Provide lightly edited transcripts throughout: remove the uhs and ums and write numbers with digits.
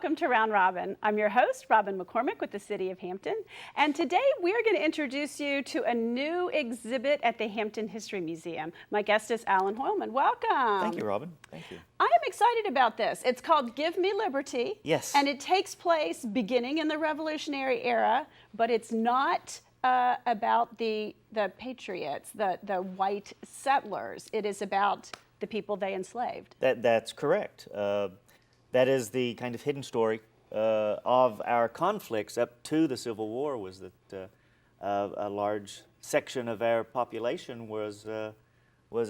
welcome to Round Robin. I'm your host, Robin McCormick with the City of Hampton, and today we are going to introduce you to a new exhibit at the Hampton History Museum. My guest is Allen Hoilman. Welcome. Thank you, Robin. Thank you. I am excited about this. It's called Give Me Liberty. Yes. And it takes place beginning in the Revolutionary era, but it's not about the patriots, the white settlers. It is about the people they enslaved. That's correct. That is the kind of hidden story of our conflicts up to the Civil War, was that a large section of our population was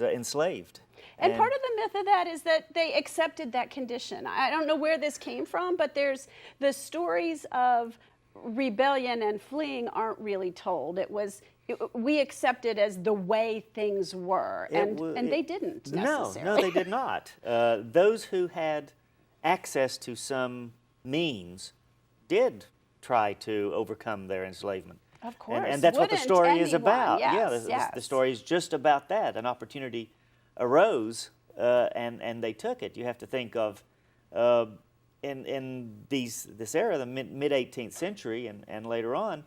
enslaved. And part of the myth of that is that they accepted that condition. I don't know where this came from, but there's the stories of rebellion and fleeing aren't really told. We accepted as the way things were, and they didn't necessarily. No, they did not. Those who had access to some means did try to overcome their enslavement. Of course. And that's what the story is about. Yes, The story is just about that. An opportunity arose, and they took it. You have to think of, in this era, the mid-18th century and later on,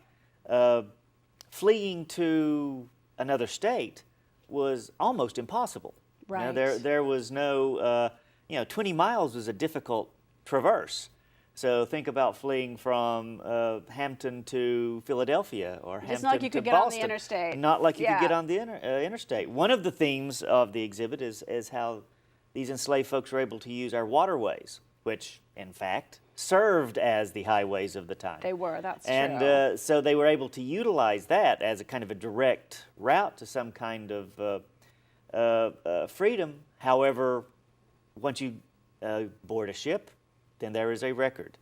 fleeing to another state was almost impossible. Right. You know, there was no, 20 miles was a difficult traverse. So think about fleeing from Hampton to Philadelphia or Hampton to Boston. It's not like you could get on the interstate. Not like you could get on the interstate. One of the themes of the exhibit is how these enslaved folks were able to use our waterways, which, in fact, served as the highways of the time. They were, that's true. And so they were able to utilize that as a kind of a direct route to some kind of freedom. However, once you board a ship, then there is a record,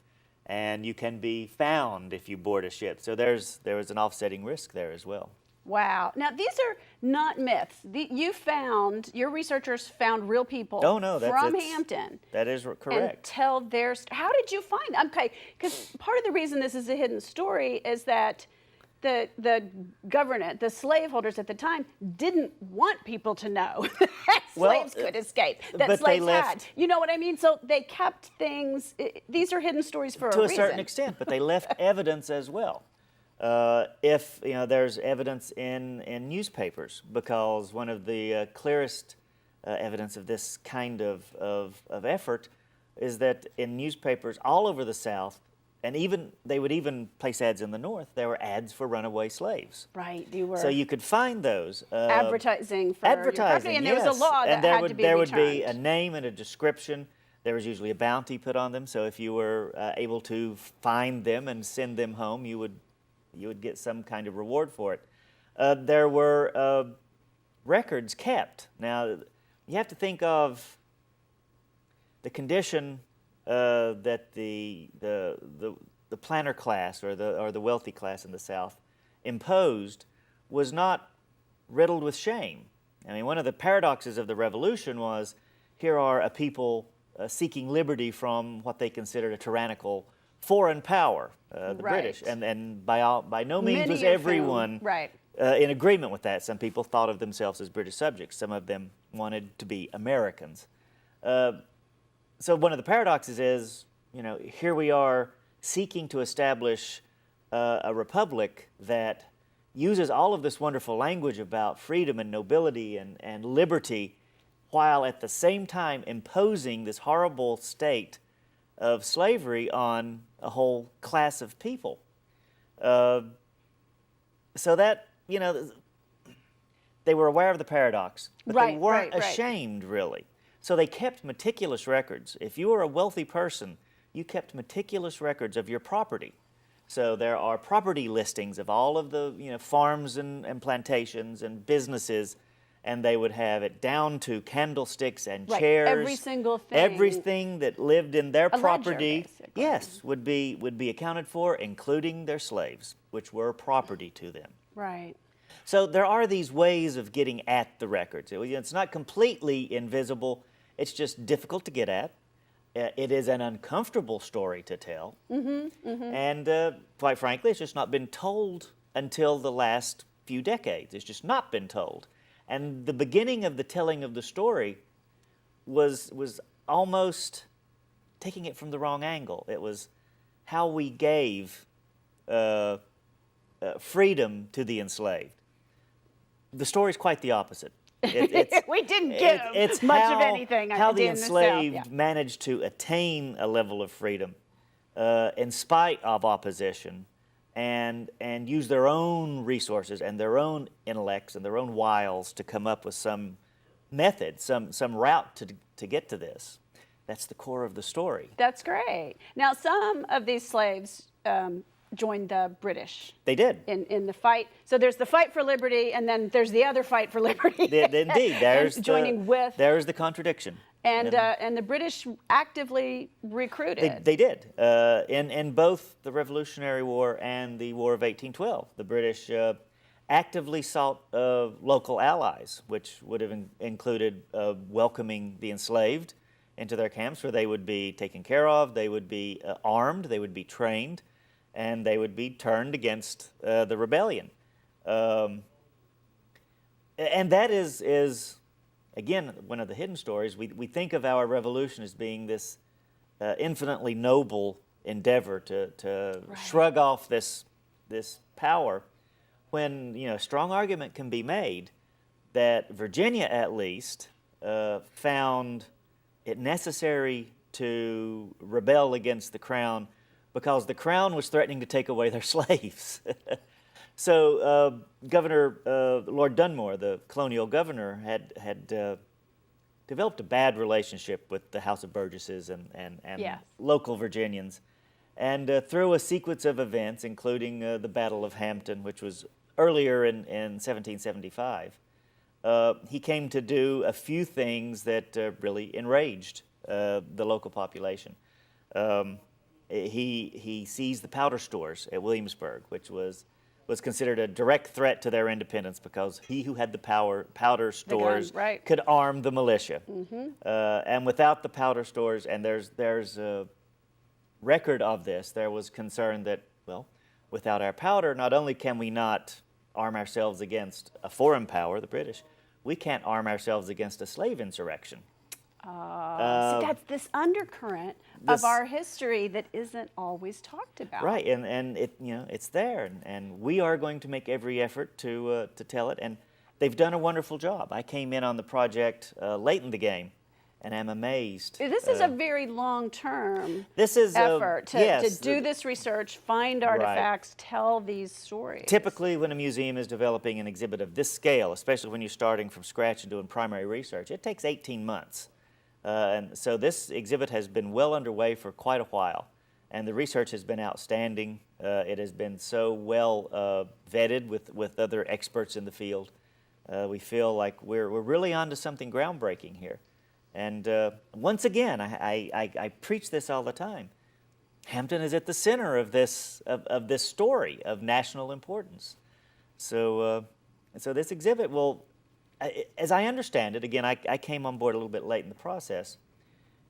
and you can be found if you board a ship. So there is an offsetting risk there as well. Wow. Now, these are not myths. Your researchers found real people from Hampton. That is correct. And tell how did you find them? Okay, because part of the reason this is a hidden story is that the government, the slaveholders at the time, didn't want people to know that slaves could escape, that slaves had. You know what I mean? So they kept things, these are hidden stories for a reason. To a certain extent, but they left evidence as well. If there's evidence in newspapers, because one of the clearest evidence of this kind of effort is that in newspapers all over the South, and they would even place ads in the North, there were ads for runaway slaves. Right, you were. So you could find those. Advertising for your property, and there was a law that had to be there returned. Would be a name and a description. There was usually a bounty put on them, so if you were able to find them and send them home, you would get some kind of reward for it. There were records kept. Now, you have to think of the condition that the planter class or the wealthy class in the South imposed was not riddled with shame. I mean, one of the paradoxes of the Revolution was, here are a people seeking liberty from what they considered a tyrannical foreign power, the British, and by no means was everyone in agreement with that. Some people thought of themselves as British subjects. Some of them wanted to be Americans. So one of the paradoxes is, here we are seeking to establish a republic that uses all of this wonderful language about freedom and nobility and liberty, while at the same time imposing this horrible state of slavery on a whole class of people. So that, they were aware of the paradox, but they weren't ashamed, really. So they kept meticulous records. If you were a wealthy person, you kept meticulous records of your property. So there are property listings of all of the farms and plantations and businesses, and they would have it down to candlesticks and chairs. Every single thing. Everything that lived in their property, ledger, yes, would be accounted for, including their slaves, which were property to them. Right. So there are these ways of getting at the records. It's not completely invisible. It's just difficult to get at. It is an uncomfortable story to tell. And quite frankly, it's just not been told until the last few decades. It's just not been told. And the beginning of the telling of the story was almost taking it from the wrong angle. It was how we gave freedom to the enslaved. The story's quite the opposite. We didn't give much of anything. How the in the South, enslaved managed to attain a level of freedom in spite of opposition, and use their own resources and their own intellects and their own wiles to come up with some method, some route to get to this. That's the core of the story. That's great. Now, some of these slaves joined the British. They did. In the fight. So there's the fight for liberty, and then there's the other fight for liberty. Indeed. There's the contradiction. And the British actively recruited. They did. In both the Revolutionary War and the War of 1812, the British actively sought local allies, which would have included welcoming the enslaved into their camps, where they would be taken care of, they would be armed, they would be trained, and they would be turned against the rebellion. And that is again, one of the hidden stories. We think of our revolution as being this infinitely noble endeavor to shrug off this power, when a strong argument can be made that Virginia, at least, found it necessary to rebel against the Crown because the Crown was threatening to take away their slaves. So Governor Lord Dunmore, the colonial governor, had developed a bad relationship with the House of Burgesses and local Virginians. And through a sequence of events, including the Battle of Hampton, which was earlier in 1775, he came to do a few things that really enraged the local population. He seized the powder stores at Williamsburg, which was considered a direct threat to their independence, because he who had the powder stores could arm the militia. And without the powder stores, and there's a record of this, there was concern that, well, without our powder, not only can we not arm ourselves against a foreign power, the British, we can't arm ourselves against a slave insurrection. So that's this undercurrent of our history that isn't always talked about. Right, and it's there, and we are going to make every effort to tell it, and they've done a wonderful job. I came in on the project late in the game, and I'm amazed. This is a very long-term effort to do this research, find artifacts, tell these stories. Typically, when a museum is developing an exhibit of this scale, especially when you're starting from scratch and doing primary research, it takes 18 months. And so this exhibit has been well underway for quite a while, and the research has been outstanding. It has been so well vetted with other experts in the field. We feel like we're really onto something groundbreaking here. And once again, I preach this all the time. Hampton is at the center of this story of national importance. So this exhibit will, as I understand it, again, I came on board a little bit late in the process.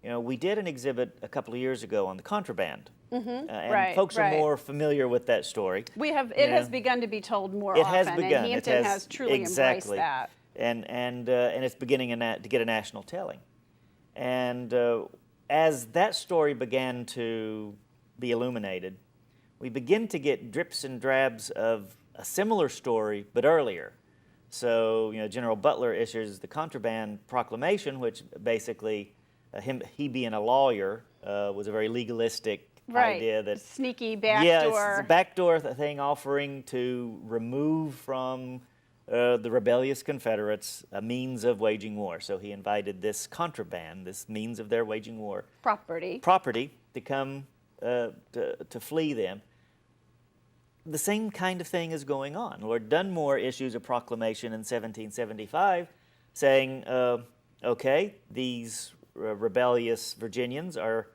We did an exhibit a couple of years ago on the contraband, and folks are more familiar with that story. It has begun to be told more often. It has begun. And Hampton has truly embraced that. And it's beginning to get a national telling. And as that story began to be illuminated, we begin to get drips and drabs of a similar story, but earlier. So, General Butler issues the Contraband Proclamation, which basically, he being a lawyer, was a very legalistic idea that sneaky backdoor. Yes, a backdoor thing offering to remove from the rebellious Confederates a means of waging war. So he invited this contraband, this means of their waging war, property to come to flee them. The same kind of thing is going on. Lord Dunmore issues a proclamation in 1775 saying, okay, these rebellious Virginians are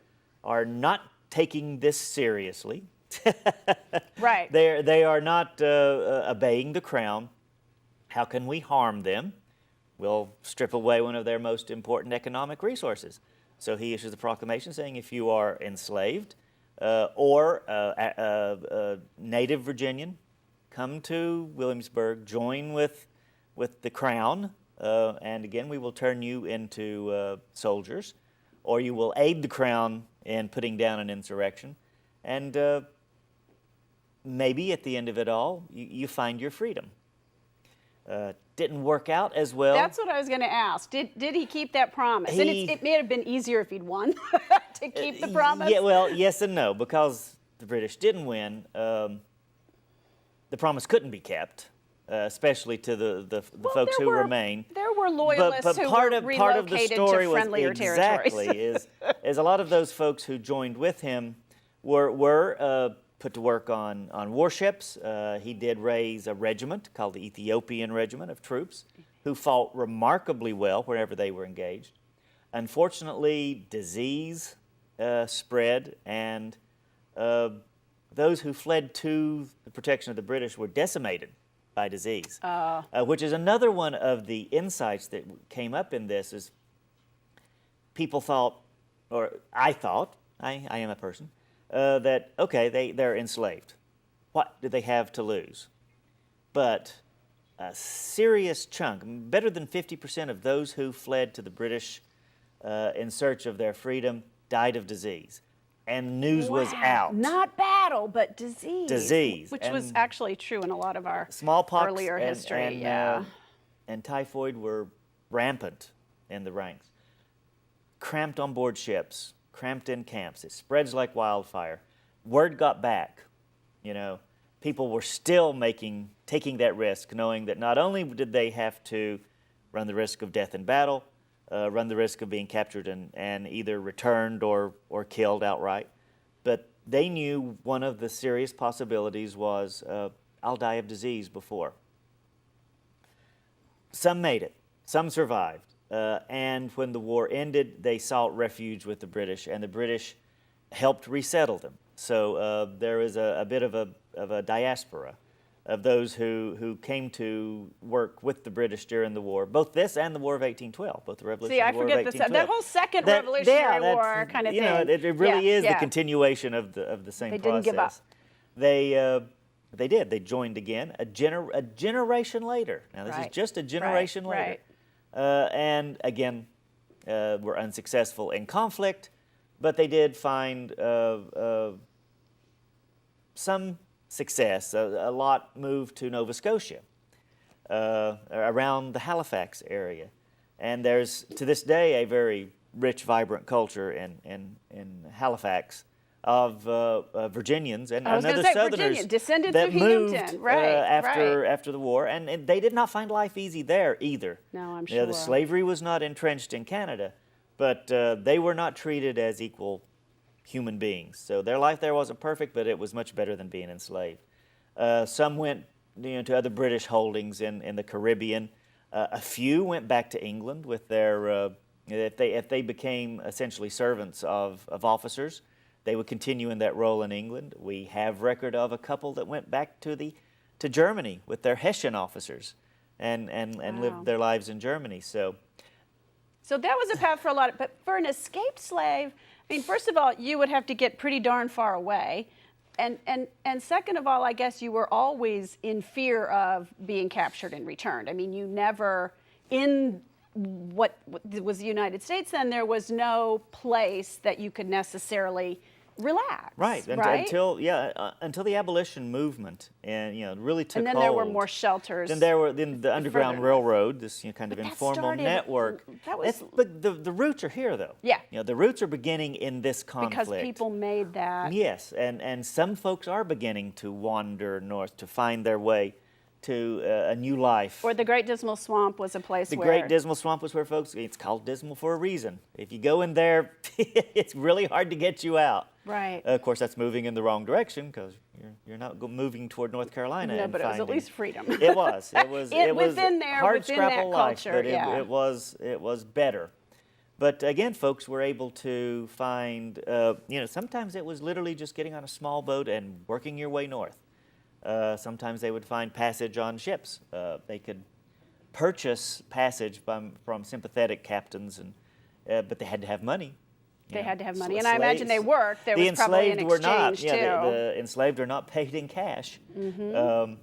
not taking this seriously. Right. They are not obeying the Crown. How can we harm them? We'll strip away one of their most important economic resources. So he issues a proclamation saying if you are enslaved, or a native Virginian, come to Williamsburg, join with the Crown, and again, we will turn you into soldiers, or you will aid the Crown in putting down an insurrection. And maybe at the end of it all, you find your freedom. Didn't work out as well. That's what I was going to ask. Did he keep that promise? And it may have been easier if he'd won to keep the promise. Yeah, well, yes and no, because the British didn't win. The promise couldn't be kept, especially to the folks who remain. There were loyalists but who part were of relocated the story to friendlier was territories. exactly is a lot of those folks who joined with him were put to work on warships. He did raise a regiment called the Ethiopian Regiment of Troops, who fought remarkably well wherever they were engaged. Unfortunately, disease spread, and those who fled to the protection of the British were decimated by disease, which is another one of the insights that came up in this. Is people thought, or I thought, I am a person, that, okay, they're enslaved. What do they have to lose? But a serious chunk, better than 50% of those who fled to the British in search of their freedom died of disease. And news was out. Not battle, but disease. Disease. Which was actually true in a lot of our smallpox earlier history. And typhoid were rampant in the ranks. Cramped on board ships, cramped in camps. It spreads like wildfire. Word got back. People were still taking that risk, knowing that not only did they have to run the risk of death in battle, run the risk of being captured and either returned or killed outright, but they knew one of the serious possibilities was, I'll die of disease before. Some made it. Some survived. And when the war ended, they sought refuge with the British, and the British helped resettle them. So there is a bit of a diaspora of those who came to work with the British during the war, both this and the War of 1812, both the Revolutionary War of 1812. See, I forget that whole second Revolutionary War kind of thing. It really is the continuation of the same process. They didn't give up. They did. They joined again a generation later. Now, this is just a generation later. And again, were unsuccessful in conflict, but they did find some success. A lot moved to Nova Scotia, around the Halifax area. And there's, to this day, a very rich, vibrant culture in Halifax of Virginians and other Southerners descendants that of moved Hampton. after the war, and they did not find life easy there either. No, I'm sure. The slavery was not entrenched in Canada, but they were not treated as equal human beings. So their life there wasn't perfect, but it was much better than being enslaved. Some went to other British holdings in the Caribbean. A few went back to England with their, if they became essentially servants of officers, they would continue in that role in England. We have record of a couple that went back to Germany with their Hessian officers and lived their lives in Germany. So that was a path for a lot. But for an escaped slave, I mean, first of all, you would have to get pretty darn far away. And second of all, I guess you were always in fear of being captured and returned. I mean, you never, in what was the United States then, there was no place that you could necessarily relax. Right. Until the abolition movement really took hold. And then there were more shelters. Then there were the Underground Railroad, this kind of informal network. But the roots are here, though. Yeah. The roots are beginning in this conflict. Because people made that. Yes, and some folks are beginning to wander north to find their way to a new life. Or the Great Dismal Swamp was a place where... The Great Dismal Swamp was where folks... It's called Dismal for a reason. If you go in there, it's really hard to get you out. Right. Of course, that's moving in the wrong direction because you're not moving toward North Carolina. No, but it was at least freedom. It was. It was within there, hard within scrapple that life, culture, but it was better. But again, folks were able to find, sometimes it was literally just getting on a small boat and working your way north. Sometimes they would find passage on ships. They could purchase passage from sympathetic captains, but they had to have money. They had to have money, and I imagine they worked. There was probably an exchange, too. The enslaved are not paid in cash. Mm-hmm.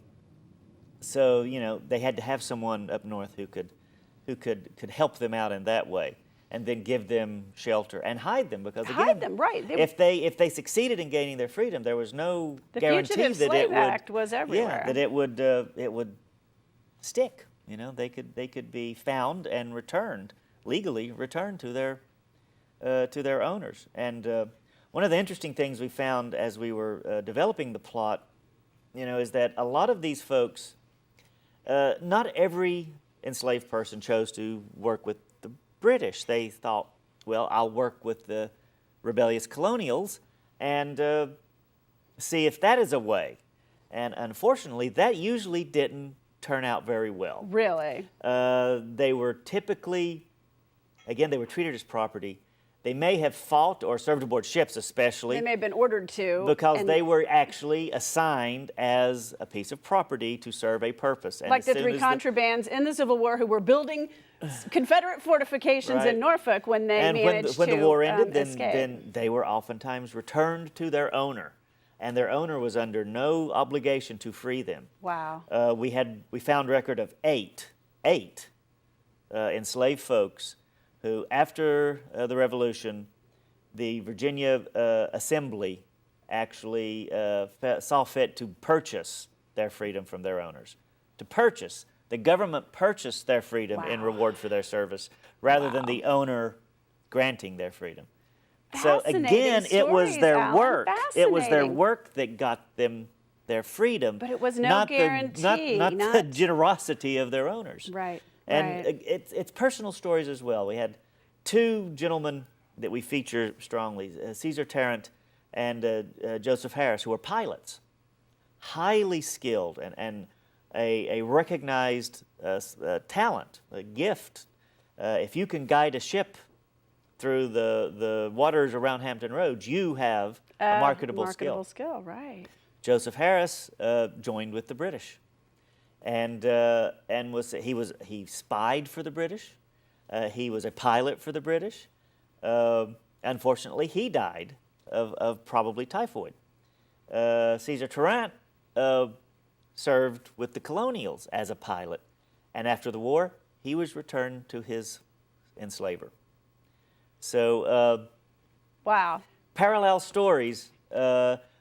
So, they had to have someone up north who could help them out in that way. and then give them shelter and hide them, because again, Hide them, right. if they succeeded in gaining their freedom, there was no The guarantee Fugitive that Slave it would Act was everywhere. that it would stick. You know, they could be found and returned legally, returned to their owners. And one of the interesting things we found as we were developing the plot, you know, is that a lot of these folks, not every enslaved person chose to work with the British. They thought, well, I'll work with the rebellious colonials and see if that is a way. And unfortunately, that usually didn't turn out very well. Really? They were typically, again, they were treated as property. They may have fought or served aboard ships, especially. They may have been ordered to. Because and they were actually assigned as a piece of property to serve a purpose. And like as the soon three as contrabands in the Civil War who were building Confederate fortifications Right. in Norfolk when they and managed when to the war ended, escape. then they were oftentimes returned to their owner, and their owner was under no obligation to free them. Wow. We found record of eight enslaved folks who, after the Revolution, the Virginia Assembly actually saw fit to purchase their freedom from their owners. The government purchased their freedom in Wow. reward for their service, rather than Wow. the owner granting their freedom. So again, Fascinating it was stories, their Alan. work. It was their Fascinating. work that got them their freedom. But it was no not guarantee, not the not- generosity of their owners. Right. And right. it's personal stories as well. We had two gentlemen that we feature strongly, Caesar Tarrant and Joseph Harris, who were pilots, highly skilled and a recognized talent, a gift. If you can guide a ship through the waters around Hampton Roads, you have a marketable skill. Right. Joseph Harris joined with the British, and he spied for the British. He was a pilot for the British. Unfortunately, he died of probably typhoid. Caesar Tarrant served with the Colonials as a pilot, and after the war, he was returned to his enslaver. So, Wow. parallel stories,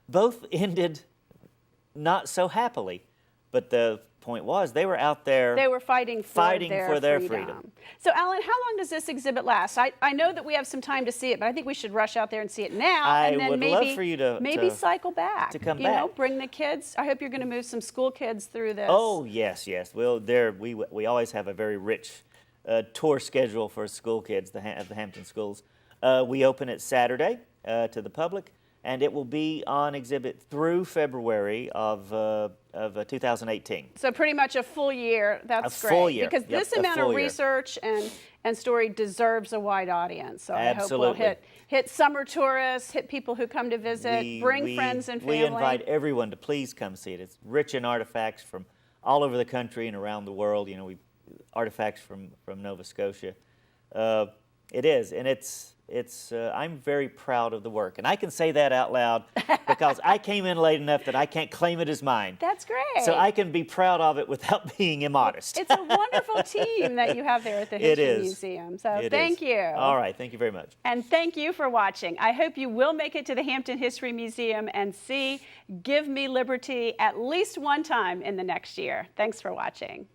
both ended not so happily, but the point was they were out there. They were fighting for their freedom. freedom. So, Alan, how long does this exhibit last? I know that we have some time to see it, but I think we should rush out there and see it now. I and then would maybe, love for you to cycle back. to come you know, back. bring the kids. I hope you're going to move some school kids through this. Oh yes. Well, we always have a very rich tour schedule for school kids at the Hampton schools. We open it Saturday to the public, and it will be on exhibit through February of 2018. So pretty much a full year. That's A great. full year. Because Yep, this a amount full of year. research and story deserves a wide audience. So I hope Absolutely. we'll hit summer tourists, hit people who come to visit, bring friends and family. We invite everyone to please come see it. It's rich in artifacts from all over the country and around the world. You know, artifacts from Nova Scotia. It is, and it's. I'm very proud of the work, and I can say that out loud because I came in late enough that I can't claim it as mine. That's great. So I can be proud of it without being immodest. It's a wonderful team that you have there at the It History is. Museum. So It thank is. you. All right, thank you very much. And thank you for watching. I hope you will make it to the Hampton History Museum and see Give Me Liberty at least one time in the next year. Thanks for watching.